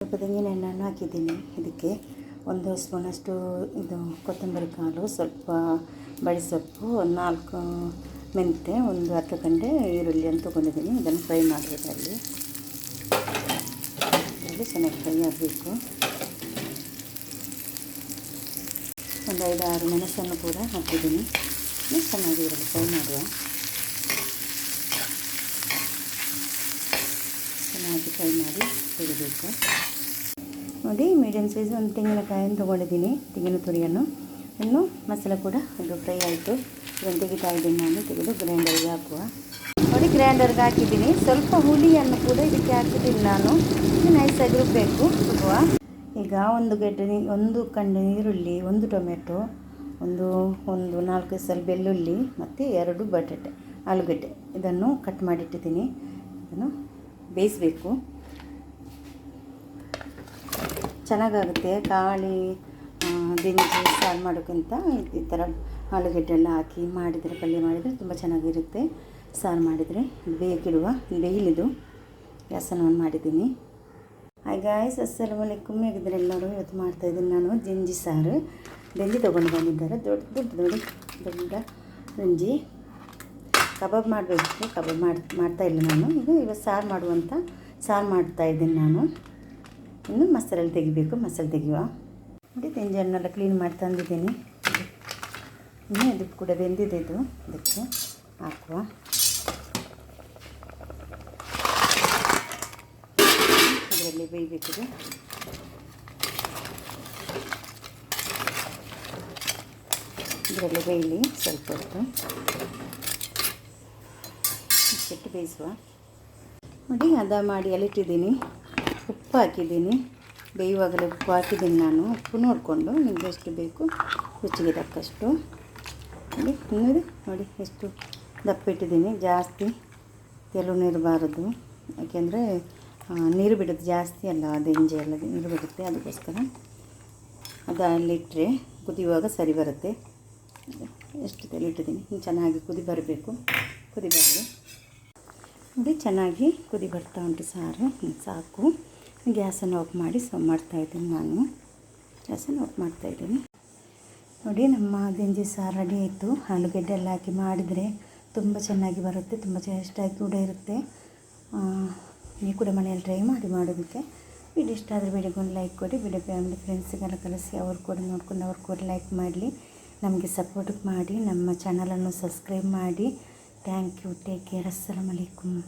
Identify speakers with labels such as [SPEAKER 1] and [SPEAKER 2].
[SPEAKER 1] ಸ್ವಲ್ಪ ತೆಂಗಿನೆಣ್ಣೆಯನ್ನು ಹಾಕಿದ್ದೀನಿ. ಇದಕ್ಕೆ 1 ಸ್ಪೂನಷ್ಟು ಇದು ಕೊತ್ತಂಬರಿ ಕಾಳು, ಸ್ವಲ್ಪ ಬಡಿಸೊಪ್ಪು, 4 ಮೆಂತ್ಯ, ಒಂದು 10 ಗಂಟೆ ಈರುಳ್ಳಿ ಅಂತ ತೊಗೊಂಡಿದ್ದೀನಿ. ಇದನ್ನು ಫ್ರೈ ಮಾಡಬೇಕಲ್ಲಿ ಚೆನ್ನಾಗಿ ಫ್ರೈ ಆಗಬೇಕು. ಒಂದು 5-6 ಮೆಣಸನ್ನು ಕೂಡ ಹಾಕಿದ್ದೀನಿ. ಚೆನ್ನಾಗಿ ಇದರಲ್ಲಿ ಫ್ರೈ ಮಾಡುವ. ಚೆನ್ನಾಗಿ ಫ್ರೈ ಮಾಡಿ ತೆಗಿಬೇಕು. ನೋಡಿ, ಮೀಡಿಯಮ್ ಸೈಜ್ ಒಂದು ತೆಂಗಿನಕಾಯನ್ನು ತೊಗೊಂಡಿದ್ದೀನಿ, ತೆಂಗಿನ ತುರಿಯನ್ನು. ಇನ್ನು ಮಸಾಲೆ ಕೂಡ ಇದು ಫ್ರೈ ಆಯಿತು. ಇದನ್ನು ತೆಗಿತಾ ಇದ್ದೀನಿ ನಾನು. ತೆಗೆದು ಗ್ರೈಂಡರ್ಗೆ ಹಾಕುವ. ನೋಡಿ, ಗ್ರೈಂಡರ್ಗೆ ಹಾಕಿದ್ದೀನಿ. ಸ್ವಲ್ಪ ಹುಳಿಯನ್ನು ಕೂಡ ಇದಕ್ಕೆ ಹಾಕಿದ್ದೀನಿ ನಾನು. ನೈಸಾಗಿ ರುಬ್ಬಬೇಕು. ರುಬ್ಬುವ. ಈಗ ಒಂದು ಕಂಡು ಈರುಳ್ಳಿ, 1 ಟೊಮೆಟೊ, ಒಂದು 4 ಎಸಳು ಬೆಳ್ಳುಳ್ಳಿ ಮತ್ತು 2 ಆಲೂಗಡ್ಡೆ ಇದನ್ನು ಕಟ್ ಮಾಡಿಟ್ಟಿದ್ದೀನಿ. ಇದನ್ನು ಬೇಯಿಸಬೇಕು. ಚೆನ್ನಾಗಾಗುತ್ತೆ. ಕಾಳಿ ದಿಂಜಿ ಸಾರು ಮಾಡೋಕ್ಕಿಂತ ಈ ಥರ ಆಲೂಗಡ್ಡೆ ಎಲ್ಲ ಹಾಕಿ ಮಾಡಿದರೆ, ಪಲ್ಯ ಮಾಡಿದರೆ ತುಂಬ ಚೆನ್ನಾಗಿರುತ್ತೆ. ಸಾರು ಮಾಡಿದರೆ ಬೇಯಕ್ಕಿಡುವ. ಬೇಯಲಿದು ಗ್ಯಾಸನ್ನು ಆನ್ ಮಾಡಿದ್ದೀನಿ. ಹಾಯ್ ಗಾಯ್ಸ್, ಅಸ್ಸಲಾಮು ಅಲೈಕುಮ್. ಹೇಗಿದ್ದಾರೆ ಎಲ್ಲರೂ? ಇವತ್ತು ಮಾಡ್ತಾಯಿದ್ದೀನಿ ನಾನು ದಿಂಜಿ ಸಾರು. ದಿಂಜಿ ತೊಗೊಂಡು ಬಂದಿದ್ದಾರೆ. ದೊಡ್ಡ ದಿಂಜಿ ಕಬಾಬ್ ಮಾಡಬೇಕು. ಕಬಾಬ್ ಮಾಡ್ತಾಯಿಲ್ಲ ನಾನು. ಇವತ್ತು ಸಾರು ಮಾಡ್ತಾಯಿದ್ದೀನಿ ನಾನು. ಇನ್ನು ಮಸಾಲೆ ತೆಗಿಬೇಕು. ಮಸಾಲೆ ತೆಗೆಯುವ. ನೋಡಿ, ದಿಂಜನ್ನೆಲ್ಲ ಕ್ಲೀನ್ ಮಾಡಿ ತಂದಿದ್ದೀನಿ. ಇನ್ನು ಇದು ಕೂಡ ಬೆಂದಿದೆ. ಇದು ಅದಕ್ಕೆ ಹಾಕುವ. ಇದರಲ್ಲಿ ಬೇಯಬೇಕಿದೆ. ಇದರಲ್ಲಿ ಬೇಯಲಿ ಸ್ವಲ್ಪ ಹೊತ್ತು. ಇಟ್ಟು ಬೇಯಿಸುವ. ನೋಡಿ, ಹದ ಮಾಡಿ ಅಲ್ಲಿಟ್ಟಿದ್ದೀನಿ. ಉಪ್ಪು ಹಾಕಿದ್ದೀನಿ. ಬೇಯುವಾಗಲೇ ಉಪ್ಪು ಹಾಕಿದ್ದೀನಿ ನಾನು. ಉಪ್ಪು ನೋಡಿಕೊಂಡು ನಿಮಗೆ ಎಷ್ಟು ಬೇಕು ರುಚಿಗೆ ತಕ್ಕಷ್ಟು. ನೋಡಿ ಎಷ್ಟು ದಪ್ಪ ಇಟ್ಟಿದ್ದೀನಿ. ಜಾಸ್ತಿ ತೆಳು ಇರಬಾರದು, ಯಾಕೆಂದರೆ ನೀರು ಬಿಡುತ್ತೆ ಜಾಸ್ತಿ ಅಲ್ಲ. ದಿಂಜಿ ಎಲ್ಲ ನೀರು ಬಿಡುತ್ತೆ. ಅದಕ್ಕೋಸ್ಕರ ಅದು ಅಲ್ಲಿಟ್ಟರೆ ಕುದಿಯುವಾಗ ಸರಿ ಬರುತ್ತೆ. ಎಷ್ಟು ತೆಳು ಇಟ್ಟಿದ್ದೀನಿ. ಚೆನ್ನಾಗಿ ಕುದಿ ಬರಬೇಕು. ಕುದಿ ಬರಲಿ. ನೋಡಿ, ಚೆನ್ನಾಗಿ ಕುದಿ ಬರ್ತಾ ಉಂಟು ಸಾರು. ಸಾಕು. ಗ್ಯಾಸನ್ನು ಆಫ್ ಮಾಡಿ ಮಾಡ್ತಾಯಿದ್ದೀನಿ ನಾನು. ಗ್ಯಾಸನ್ನು ಆಫ್ ಮಾಡ್ತಾಯಿದ್ದೀನಿ. ನೋಡಿ, ನಮ್ಮ ದಿಂಜಿ ಸಾರು ರೆಡಿ ಆಯಿತು. ಆಲೂಗಡ್ಡೆ ಎಲ್ಲ ಹಾಕಿ ಮಾಡಿದರೆ ತುಂಬ ಚೆನ್ನಾಗಿ ಬರುತ್ತೆ. ತುಂಬ ಟೇಸ್ಟಾಗಿ ಕೂಡ ಇರುತ್ತೆ. ನೀವು ಕೂಡ ಮನೆಯಲ್ಲಿ ಟ್ರೈ ಮಾಡಿ ಮಾಡೋದಕ್ಕೆ. ವಿಡಿಯೋ ಇಷ್ಟ ಆದರೆ ವಿಡಿಯೋಗೊಂದು ಲೈಕ್ ಕೊಡಿ. ವಿಡಿಯೋ ಫ್ಯಾಮಿಲಿ ಫ್ರೆಂಡ್ಸಿಗೆಲ್ಲ ಕಳಿಸಿ. ಅವ್ರು ಕೂಡ ನೋಡ್ಕೊಂಡು ಅವ್ರು ಕೂಡ ಲೈಕ್ ಮಾಡಲಿ. ನಮಗೆ ಸಪೋರ್ಟ್ ಮಾಡಿ. ನಮ್ಮ ಚಾನಲನ್ನು ಸಬ್ಸ್ಕ್ರೈಬ್ ಮಾಡಿ. Thank you. Take care. ಅಸ್ಸಲಾಮು ಅಲೈಕುಮ್.